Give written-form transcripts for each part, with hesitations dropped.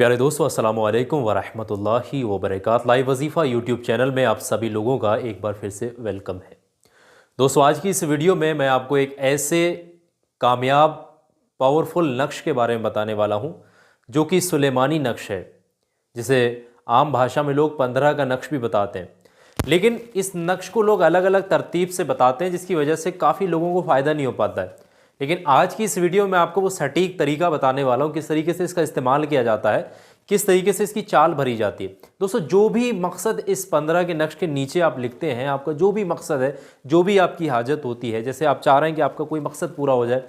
प्यारे दोस्तों, अस्सलाम वालेकुम वरहमतुल्लाहि वबरकात। लाइव वजीफ़ा यूट्यूब चैनल में आप सभी लोगों का एक बार फिर से वेलकम है। दोस्तों, आज की इस वीडियो में मैं आपको एक ऐसे कामयाब पावरफुल नक्श के बारे में बताने वाला हूं जो कि सुलेमानी नक्श है, जिसे आम भाषा में लोग 15 का नक्श भी बताते हैं। लेकिन इस नक्श को लोग अलग अलग तरतीब से बताते हैं, जिसकी वजह से काफ़ी लोगों को फ़ायदा नहीं हो पाता है। लेकिन आज की इस वीडियो में आपको वो सटीक तरीका बताने वाला हूँ, किस तरीके से इसका इस्तेमाल किया जाता है, किस तरीके से इसकी चाल भरी जाती है। दोस्तों, जो भी मकसद इस 15 के नक्श के नीचे आप लिखते हैं, आपका जो भी मकसद है, जो भी आपकी हाजत होती है, जैसे आप चाह रहे हैं कि आपका कोई मकसद पूरा हो जाए,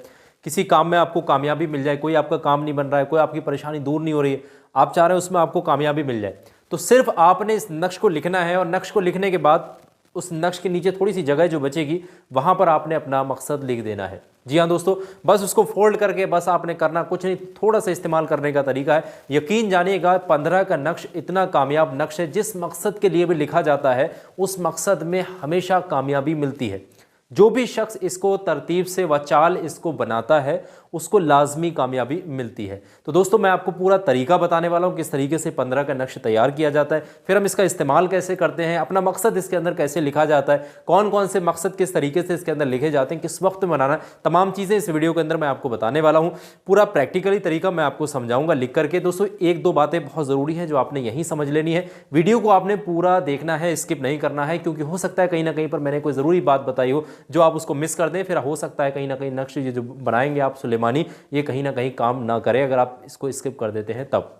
किसी काम में आपको कामयाबी मिल जाए, कोई आपका काम नहीं बन रहा है, कोई आपकी परेशानी दूर नहीं हो रही है, आप चाह रहे हैं उसमें आपको कामयाबी मिल जाए, तो सिर्फ आपने इस नक्श को लिखना है। और नक्श को लिखने के बाद उस नक्श के नीचे थोड़ी सी जगह जो बचेगी, वहाँ पर आपने अपना मकसद लिख देना है। जी हाँ दोस्तों, बस उसको फोल्ड करके बस आपने करना कुछ नहीं, थोड़ा सा इस्तेमाल करने का तरीका है। यकीन जानिएगा, 15 का नक्श इतना कामयाब नक्श है, जिस मकसद के लिए भी लिखा जाता है उस मकसद में हमेशा कामयाबी मिलती है। जो भी शख्स इसको तरतीब से व चाल इसको बनाता है, उसको लाजमी कामयाबी मिलती है। तो दोस्तों, मैं आपको पूरा तरीका बताने वाला हूँ, किस तरीके से 15 का नक्श तैयार किया जाता है, फिर हम इसका इस्तेमाल कैसे करते हैं, अपना मकसद इसके अंदर कैसे लिखा जाता है, कौन कौन से मकसद किस तरीके से इसके अंदर लिखे जाते हैं, किस वक्त में बनाना है, तमाम चीज़ें इस वीडियो के अंदर मैं आपको बताने वाला हूँ। पूरा प्रैक्टिकली तरीका मैं आपको समझाऊंगा लिख करके। दोस्तों, एक दो बातें बहुत ज़रूरी हैं जो आपने यहीं समझ लेनी है। वीडियो को आपने पूरा देखना है, स्किप नहीं करना है, क्योंकि हो सकता है कहीं ना कहीं पर मैंने कोई ज़रूरी बात बताई हो जो आप उसको मिस कर दें। फिर हो सकता है कहीं ना कहीं नक्श ये जो बनाएंगे आप सुलेमानी, ये कहीं ना कहीं काम ना करे अगर आप इसको स्किप कर देते हैं तब।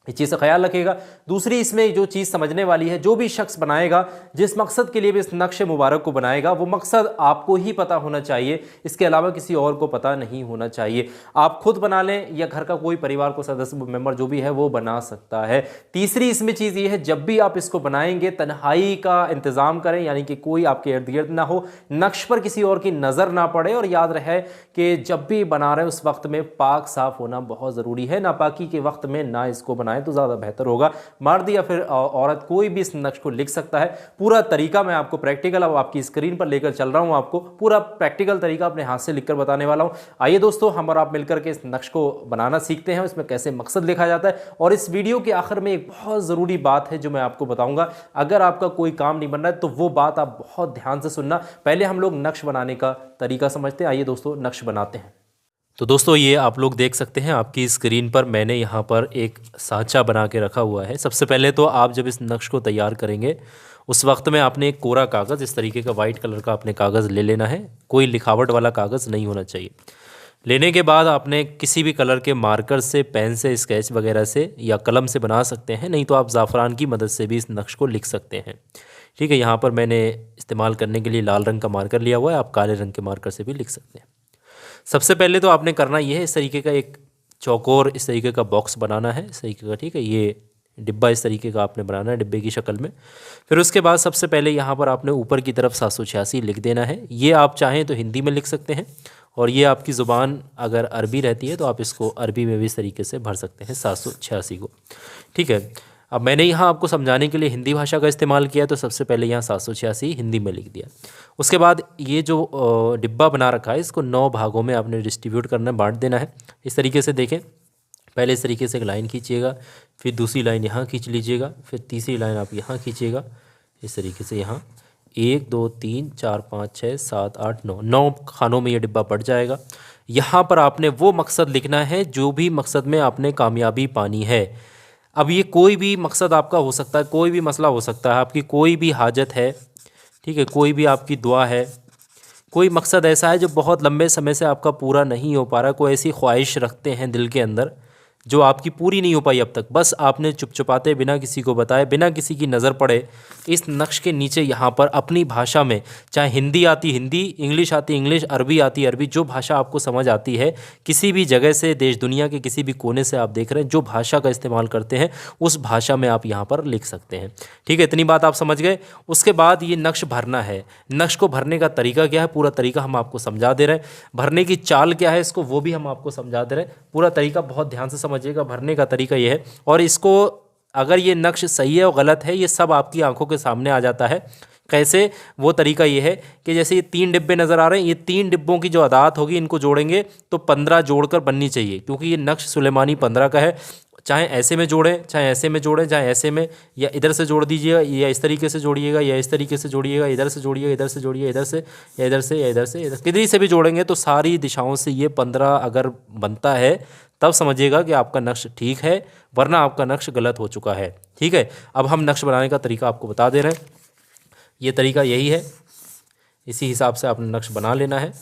इस चीज़ का ख्याल रखिएगा। दूसरी, इसमें जो चीज़ समझने वाली है, जो भी शख्स बनाएगा, जिस मकसद के लिए भी इस नक्श मुबारक को बनाएगा, वो मकसद आपको ही पता होना चाहिए, इसके अलावा किसी और को पता नहीं होना चाहिए। आप खुद बना लें या घर का कोई परिवार को सदस्य मेंबर जो भी है वो बना सकता है। तीसरी इसमें चीज़ ये है, जब भी आप इसको बनाएंगे तन्हाई का इंतज़ाम करें, यानी कि कोई आपके इर्द गिर्द ना हो, नक्श पर किसी और की नज़र ना पड़े। और याद रहे कि जब भी बना रहे हैं उस वक्त में पाक साफ होना बहुत ज़रूरी है। नापाकी के वक्त में ना इसको बनाएं तो ज़्यादा बेहतर होगा। मर्द या फिर औरत कोई भी इस नक्श को लिख सकता है। पूरा तरीका मैं आपको प्रैक्टिकल अब आपकी स्क्रीन पर लेकर चल रहा हूं, आपको पूरा प्रैक्टिकल तरीका अपने हाथ से लिखकर बताने वाला हूं। आइए दोस्तों, हम और आप मिलकर के इस नक्श को बनाना सीखते हैं, इसमें कैसे मकसद लिखा जाता है। और इस वीडियो के आखिर में एक बहुत ज़रूरी बात है जो मैं आपको बताऊंगा। अगर आपका कोई काम नहीं बन रहा है तो वो बात आप बहुत ध्यान से सुनना। पहले हम लोग नक्श बनाने का तरीका समझते हैं। आइए दोस्तों, नक्श बनाते हैं। तो दोस्तों, ये आप लोग देख सकते हैं आपकी स्क्रीन पर, मैंने यहाँ पर एक सांचा बना के रखा हुआ है। सबसे पहले तो आप जब इस नक्श को तैयार करेंगे उस वक्त में आपने एक कोरा कागज़, इस तरीके का वाइट कलर का आपने कागज़ ले लेना है। कोई लिखावट वाला कागज़ नहीं होना चाहिए। लेने के बाद आपने किसी भी कलर के मार्कर से, पेन से, स्केच वगैरह से या कलम से बना सकते हैं, नहीं तो आप ज़ाफ़रान की मदद से भी इस नक्श को लिख सकते हैं। ठीक है, यहाँ पर मैंने इस्तेमाल करने के लिए लाल रंग का मार्कर लिया हुआ है, आप काले रंग के मार्कर से भी लिख सकते हैं। सबसे पहले तो आपने करना ये है, इस तरीके का एक चौकोर इस तरीके का बॉक्स बनाना है, इस तरीके का। ठीक है, ये डिब्बा इस तरीके का आपने बनाना है, डिब्बे की शक्ल में। फिर उसके बाद सबसे पहले यहाँ पर आपने ऊपर की तरफ 786 लिख देना है। ये आप चाहें तो हिंदी में लिख सकते हैं, और ये आपकी ज़ुबान अगर अरबी रहती है तो आप इसको अरबी में भी इस तरीके से भर सकते हैं, 786 को। ठीक है, अब मैंने यहाँ आपको समझाने के लिए हिंदी भाषा का इस्तेमाल किया, तो सबसे पहले यहाँ 786 हिंदी में लिख दिया। उसके बाद ये जो डिब्बा बना रखा है, इसको 9 भागों में आपने डिस्ट्रीब्यूट करना, बांट देना है। इस तरीके से देखें, पहले इस तरीके से एक लाइन खींचिएगा, फिर दूसरी लाइन यहाँ खींच लीजिएगा, फिर तीसरी लाइन आप यहाँ खींचिएगा, इस तरीके से यहाँ 1 2 3 4 5 6 7 8 9 9 खानों में ये डिब्बा पड़ जाएगा। यहाँ पर आपने वो मकसद लिखना है जो भी मकसद में आपने कामयाबी पानी है। अब ये कोई भी मकसद आपका हो सकता है, कोई भी मसला हो सकता है, आपकी कोई भी हाजत है, ठीक है, कोई भी आपकी दुआ है, कोई मकसद ऐसा है जो बहुत लंबे समय से आपका पूरा नहीं हो पा रहा, कोई ऐसी ख्वाहिश रखते हैं दिल के अंदर जो आपकी पूरी नहीं हो पाई अब तक, बस आपने चुपचुपाते, बिना किसी को बताए, बिना किसी की नज़र पड़े, इस नक्श के नीचे यहाँ पर अपनी भाषा में, चाहे हिंदी आती हिंदी, इंग्लिश आती इंग्लिश, अरबी आती अरबी, जो भाषा आपको समझ आती है, किसी भी जगह से, देश दुनिया के किसी भी कोने से आप देख रहे हैं, जो भाषा का इस्तेमाल करते हैं उस भाषा में आप यहाँ पर लिख सकते हैं। ठीक है, इतनी बात आप समझ गए। उसके बाद ये नक्श भरना है। नक्श को भरने का तरीका क्या है, पूरा तरीका हम आपको समझा दे रहे हैं। भरने की चाल क्या है, इसको वो भी हम आपको समझा दे रहे हैं। पूरा तरीका बहुत ध्यान से समझिएगा। भरने का तरीका ये है, और इसको अगर ये नक्श सही है और गलत है, ये सब आपकी आंखों के सामने आ जाता है। कैसे, वो तरीका ये है कि जैसे ये 3 डिब्बे नज़र आ रहे हैं, ये 3 डिब्बों की जो अदात होगी इनको जोड़ेंगे तो 15 जोड़कर बननी चाहिए, क्योंकि ये नक्श सुलेमानी 15 का है। चाहे ऐसे में जोड़ें, चाहे ऐसे में जोड़ें, चाहे ऐसे में, या इधर से जोड़ दीजिएगा, या इस तरीके से जोड़िएगा, या इस तरीके से जोड़िएगा, इधर से जोड़िएगा, इधर से जोड़िए, इधर से, या इधर से, या इधर से, किधर से भी जोड़ेंगे तो सारी दिशाओं से ये 15 अगर बनता है तब समझिएगा कि आपका नक्श ठीक है, वरना आपका नक्श गलत हो चुका है। ठीक है, अब हम नक्श बनाने का तरीका आपको बता दे रहे हैं। ये तरीका यही है, इसी हिसाब से आपने नक्श बना लेना है।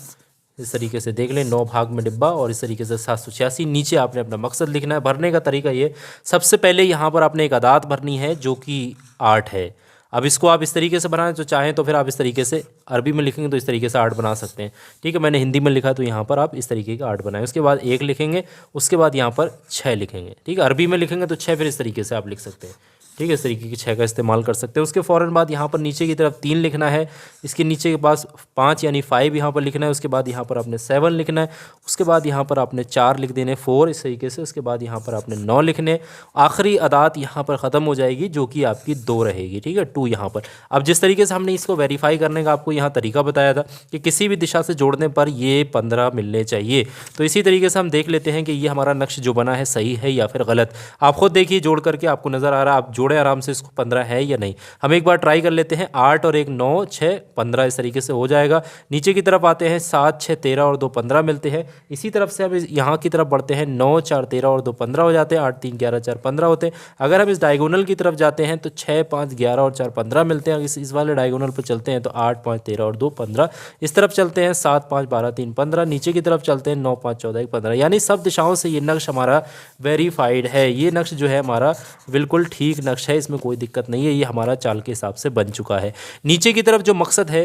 इस तरीके से देख लें, 9 भाग में डिब्बा, और इस तरीके से 786। नीचे आपने अपना मकसद लिखना है। भरने का तरीका ये, सबसे पहले यहाँ पर आपने एक अदात भरनी है जो कि 8 है। अब इसको आप इस तरीके से बनाएं तो चाहें तो फिर आप इस तरीके से अरबी में लिखेंगे तो इस तरीके से 8 बना सकते हैं। ठीक है, मैंने हिंदी में लिखा तो यहाँ पर आप इस तरीके का 8 बनाएं। उसके बाद 1 लिखेंगे, उसके बाद यहाँ पर 6 लिखेंगे। ठीक है, अरबी में लिखेंगे तो 6 फिर इस तरीके से आप लिख सकते हैं। ठीक है, इस तरीके की 6 का इस्तेमाल कर सकते हैं। उसके फ़ौरन बाद यहाँ पर नीचे की तरफ 3 लिखना है, इसके नीचे के पास 5 यानी 5 यहाँ पर लिखना है। उसके बाद यहाँ पर आपने 7 लिखना है, उसके बाद यहाँ पर आपने 4 लिख देने, 4 इस तरीके से। उसके बाद यहाँ पर आपने 9 लिखने, आखिरी अदात यहाँ पर ख़त्म हो जाएगी जो कि आपकी 2 रहेगी। ठीक है, 2 यहाँ पर। अब जिस तरीके से हमने इसको वेरीफाई करने का आपको यहाँ तरीका बताया था कि किसी भी दिशा से जोड़ने पर ये 15 मिलने चाहिए, तो इसी तरीके से हम देख लेते हैं कि ये हमारा नक्श जो बना है सही है या फिर गलत। आप खुद देखिए, जोड़ करके आपको नज़र आ रहा है, आप जोड़े आराम से इसको 15 है या नहीं। हम एक बार ट्राई कर लेते हैं। 8 और 1 9, 6 15 इस तरीके से हो जाएगा। नीचे की तरफ आते हैं, 7 6 13 और 2 15 मिलते हैं। इसी तरफ से हम यहाँ की तरफ बढ़ते हैं, 9 4 13 और 2 15 हो जाते हैं, 8 3 11 4 15 होते हैं। अगर हम इस डायगोनल की तरफ जाते हैं तो 6 5 11 और 4 15 मिलते हैं। इस वाले डायगोनल पर चलते हैं तो 8 5 13 और 2 15। इस तरफ चलते हैं 7 5 12 3 15। नीचे की तरफ चलते हैं 9 5 14 1 15। यानी सब दिशाओं से ये नक्श हमारा वेरीफाइड है। ये नक्श जो है हमारा बिल्कुल ठीक नक्श है, इसमें कोई दिक्कत नहीं है। ये हमारा चाल के हिसाब से बन चुका है। नीचे की तरफ जो मकसद है,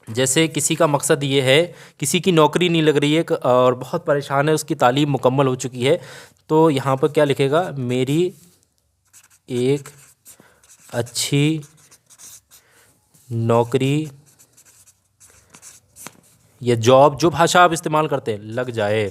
जैसे किसी का मकसद ये है, किसी की नौकरी नहीं लग रही है और बहुत परेशान है, उसकी तालीम मुकम्मल हो चुकी है, तो यहाँ पर क्या लिखेगा, मेरी एक अच्छी नौकरी या जॉब, जो भाषा आप इस्तेमाल करते हैं, लग जाए।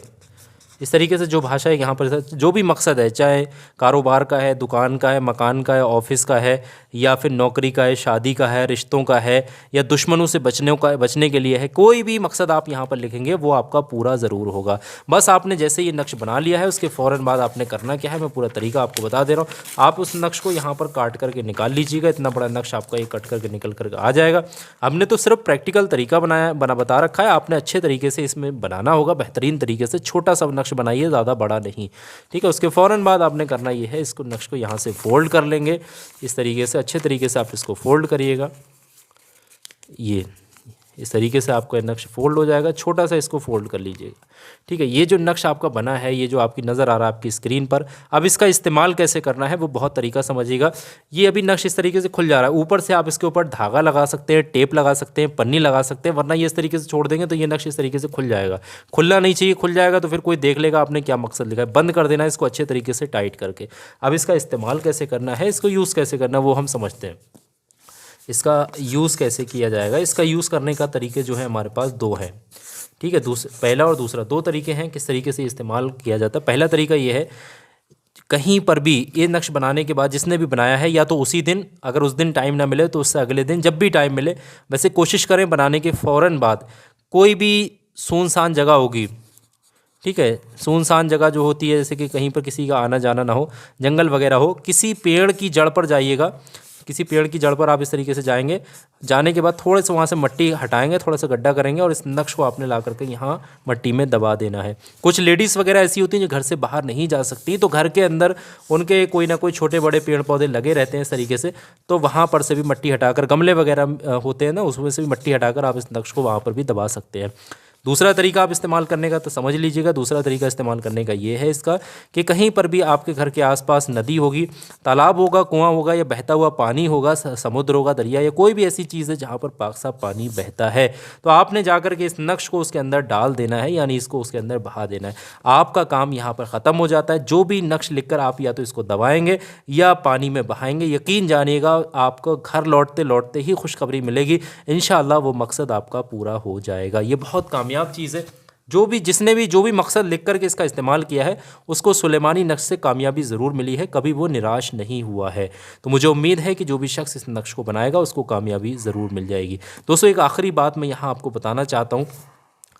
इस तरीके से जो भाषा है यहाँ पर, जो भी मकसद है, चाहे कारोबार का है, दुकान का है, मकान का है, ऑफिस का है, या फिर नौकरी का है, शादी का है, रिश्तों का है, या दुश्मनों से बचने के लिए है, कोई भी मकसद आप यहाँ पर लिखेंगे वो आपका पूरा ज़रूर होगा। बस आपने जैसे ये नक्श बना लिया है, उसके फ़ौरन बाद आपने करना क्या है, मैं पूरा तरीका आपको बता दे रहा हूँ। आप उस नक्श को यहाँ पर काट करके निकाल लीजिएगा। इतना बड़ा नक्श आपका ये कट करके निकल करके आ जाएगा। हमने तो सिर्फ प्रैक्टिकल तरीका बता रखा है, आपने अच्छे तरीके से इसमें बनाना होगा, बेहतरीन तरीके से। छोटा सा नक्श बनाइए, ज़्यादा बड़ा नहीं। ठीक है, उसके फ़ौरन बाद आपने करना ये है, इसको नक्श को यहाँ से फोल्ड कर लेंगे इस तरीके से। अच्छे तरीके से आप इसको फोल्ड करिएगा। ये इस तरीके से आपका नक्श फोल्ड हो जाएगा। छोटा सा इसको फोल्ड कर लीजिएगा। ठीक है, ये जो नक्श आपका बना है, ये जो आपकी नज़र आ रहा है आपकी स्क्रीन पर, अब इसका इस्तेमाल कैसे करना है वो बहुत तरीका समझिएगा। ये अभी नक्श इस तरीके से खुल जा रहा है, ऊपर से आप इसके ऊपर धागा लगा सकते हैं, टेप लगा सकते हैं, पन्नी लगा सकते हैं, वरना ये इस तरीके से छोड़ देंगे तो ये नक्श इस तरीके से खुल जाएगा। खुलना नहीं चाहिए, खुल जाएगा तो फिर कोई देख लेगा आपने क्या मकसद लिखा है। बंद कर देना है इसको अच्छे तरीके से टाइट करके। अब इसका इस्तेमाल कैसे करना है, इसको यूज़ कैसे करना है वो हम समझते हैं। इसका यूज़ कैसे किया जाएगा, इसका यूज़ करने का तरीके जो है हमारे पास 2 हैं। ठीक है, पहला और दूसरा 2 तरीके हैं किस तरीके से इस्तेमाल किया जाता है। पहला तरीका ये है, कहीं पर भी ये नक्श बनाने के बाद जिसने भी बनाया है, या तो उसी दिन, अगर उस दिन टाइम ना मिले तो उससे अगले दिन, जब भी टाइम मिले, वैसे कोशिश करें बनाने के फ़ौरन बाद कोई भी सुनसान जगह होगी। ठीक है, सुनसान जगह जो होती है, जैसे कि कहीं पर किसी का आना जाना ना हो, जंगल वगैरह हो, किसी पेड़ की जड़ पर जाइएगा। किसी पेड़ की जड़ पर आप इस तरीके से जाएंगे, जाने के बाद थोड़े से वहाँ से मिट्टी हटाएंगे, थोड़ा सा गड्ढा करेंगे और इस नक्श को आपने ला करके यहाँ मिट्टी में दबा देना है। कुछ लेडीज़ वगैरह ऐसी होती हैं जो घर से बाहर नहीं जा सकती, तो घर के अंदर उनके कोई ना कोई छोटे बड़े पेड़ पौधे लगे रहते हैं इस तरीके से, तो वहाँ पर से भी मिट्टी हटाकर, गमले वगैरह होते हैं ना, उसमें से भी मिट्टी हटाकर आप इस नक्श को वहाँ पर भी दबा सकते हैं। दूसरा तरीका आप इस्तेमाल करने का तो समझ लीजिएगा। दूसरा तरीका इस्तेमाल करने का ये है इसका, कि कहीं पर भी आपके घर के आसपास नदी होगी, तालाब होगा, कुआं होगा, या बहता हुआ पानी होगा, समुद्र होगा, दरिया, या कोई भी ऐसी चीज़ है जहाँ पर पाक साफ पानी बहता है, तो आपने जाकर के इस नक्श को उसके अंदर डाल देना है, यानी इसको उसके अंदर बहा देना है। आपका काम यहाँ पर ख़त्म हो जाता है। जो भी नक्श लिखकर आप या तो इसको दबाएंगे या पानी में बहाएंगे, यकीन जानिएगा आपको घर लौटते लौटते ही खुशखबरी मिलेगी। इंशाअल्लाह वो मकसद आपका पूरा हो जाएगा। ये बहुत कामयाब चीज़ है। जिसने भी जो भी मकसद लिख करके इसका इस्तेमाल किया है, उसको सुलेमानी नक्श से कामयाबी ज़रूर मिली है, कभी वो निराश नहीं हुआ है। तो मुझे उम्मीद है कि जो भी शख्स इस नक्श को बनाएगा उसको कामयाबी ज़रूर मिल जाएगी। दोस्तों, एक आखिरी बात मैं यहाँ आपको बताना चाहता हूँ।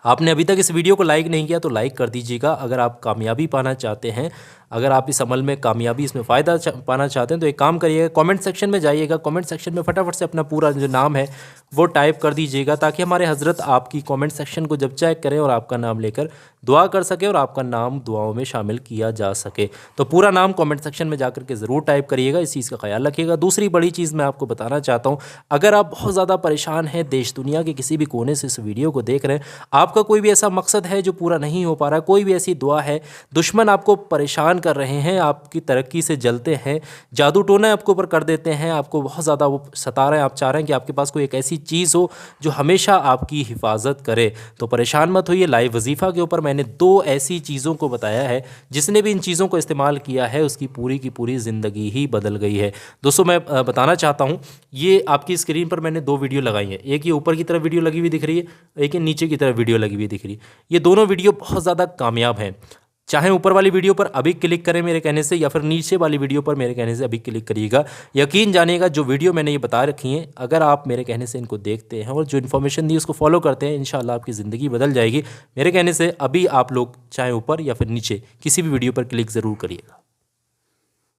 आपने अभी तक इस वीडियो को लाइक नहीं किया तो लाइक कर दीजिएगा। अगर आप कामयाबी पाना चाहते हैं, अगर आप इस अमल में कामयाबी, इसमें फ़ायदा पाना चाहते हैं तो एक काम करिएगा, कमेंट सेक्शन में जाइएगा, कमेंट सेक्शन में फटाफट से अपना पूरा जो नाम है वो टाइप कर दीजिएगा, ताकि हमारे हज़रत आपकी कमेंट सेक्शन को जब चेक करें और आपका नाम लेकर दुआ कर सके और आपका नाम दुआओं में शामिल किया जा सके। तो पूरा नाम कमेंट सेक्शन में जाकर के ज़रूर टाइप करिएगा, इस चीज़ का ख्याल रखिएगा। दूसरी बड़ी चीज़ मैं आपको बताना चाहता हूँ, अगर आप बहुत ज़्यादा परेशान हैं, देश दुनिया के किसी भी कोने से इस वीडियो को देख रहे हैं, आपका कोई भी ऐसा मकसद है जो पूरा नहीं हो पा रहा, कोई भी ऐसी दुआ है, दुश्मन आपको परेशान कर रहे हैं, आपकी तरक्की से जलते हैं, जादू टोना आपके ऊपर कर देते हैं, आपको बहुत ज़्यादा वो सता रहे हैं, आप चाह रहे हैं कि आपके पास कोई एक ऐसी चीज़ हो जो हमेशा आपकी हिफाजत करे, तो परेशान मत होइए। लाइव वजीफ़ा के ऊपर मैंने 2 ऐसी चीज़ों को बताया है, जिसने भी इन चीज़ों को इस्तेमाल किया है उसकी पूरी की पूरी ज़िंदगी ही बदल गई है। दोस्तों मैं बताना चाहता हूँ, ये आपकी स्क्रीन पर मैंने 2 वीडियो लगाई हैं, एक ये ऊपर की तरफ वीडियो लगी हुई दिख रही है, एक ये नीचे की तरफ वीडियो लगी हुई दिख रही है। ये दोनों वीडियो बहुत ज़्यादा कामयाब हैं। चाहे ऊपर वाली वीडियो पर अभी क्लिक करें मेरे कहने से, या फिर नीचे वाली वीडियो पर मेरे कहने से अभी क्लिक करिएगा। यकीन जानिएगा, जो वीडियो मैंने ये बता रखी हैं, अगर आप मेरे कहने से इनको देखते हैं और जो इन्फॉर्मेशन दी उसको फॉलो करते हैं, इंशाल्लाह आपकी ज़िंदगी बदल जाएगी। मेरे कहने से अभी आप लोग चाहे ऊपर या फिर नीचे किसी भी वीडियो पर क्लिक ज़रूर करिएगा।